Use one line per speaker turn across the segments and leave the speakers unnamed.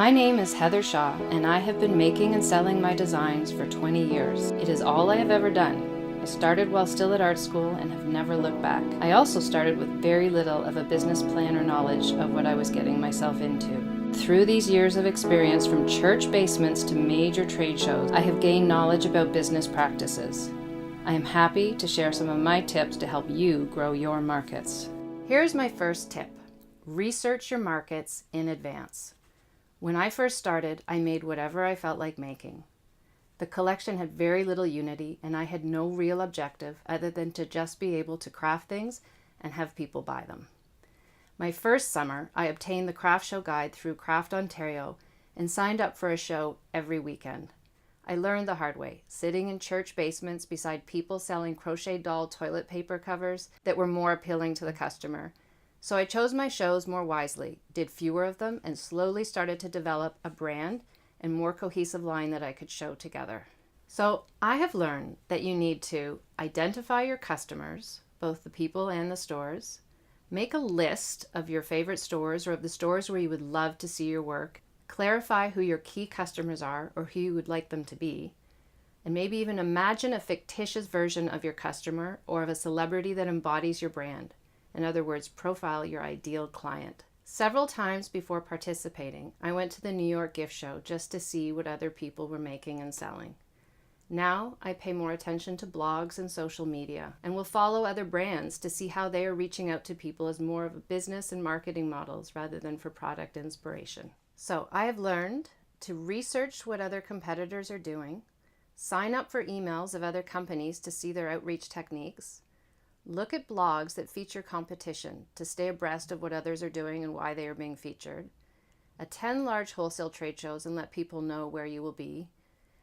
My name is Heather Shaw, and I have been making and selling my designs for 20 years. It is all I have ever done. I started while still at art school and have never looked back. I also started with very little of a business plan or knowledge of what I was getting myself into. Through these years of experience, from church basements to major trade shows, I have gained knowledge about business practices. I am happy to share some of my tips to help you grow your markets. Here's my first tip. Research your markets in advance. When I first started, I made whatever I felt like making. The collection had very little unity, and I had no real objective other than to just be able to craft things and have people buy them. My first summer, I obtained the craft show guide through Craft Ontario and signed up for a show every weekend. I learned the hard way, sitting in church basements beside people selling crochet doll toilet paper covers that were more appealing to the customer. So I chose my shows more wisely, did fewer of them, and slowly started to develop a brand and more cohesive line that I could show together. So I have learned that you need to identify your customers, both the people and the stores, make a list of your favorite stores or of the stores where you would love to see your work, clarify who your key customers are or who you would like them to be, and maybe even imagine a fictitious version of your customer or of a celebrity that embodies your brand. In other words, profile your ideal client. Several times before participating, I went to the New York gift show just to see what other people were making and selling. Now I pay more attention to blogs and social media and will follow other brands to see how they are reaching out to people as more of a business and marketing models rather than for product inspiration. So I have learned to research what other competitors are doing, sign up for emails of other companies to see their outreach techniques, look at blogs that feature competition to stay abreast of what others are doing and why they are being featured, attend large wholesale trade shows and let people know where you will be,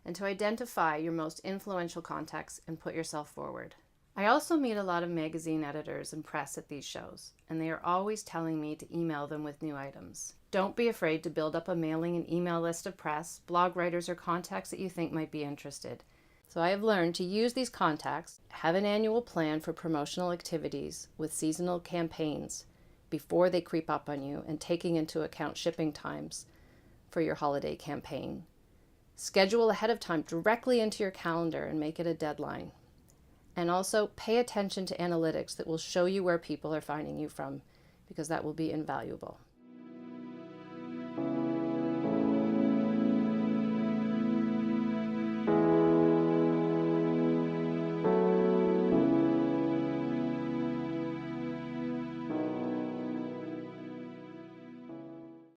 and to identify your most influential contacts and put yourself forward. I also meet a lot of magazine editors and press at these shows, and they are always telling me to email them with new items. Don't be afraid to build up a mailing and email list of press, blog writers, or contacts that you think might be interested. So I have learned to use these contacts, have an annual plan for promotional activities with seasonal campaigns before they creep up on you and taking into account shipping times for your holiday campaign. Schedule ahead of time directly into your calendar and make it a deadline. And also pay attention to analytics that will show you where people are finding you from, because that will be invaluable.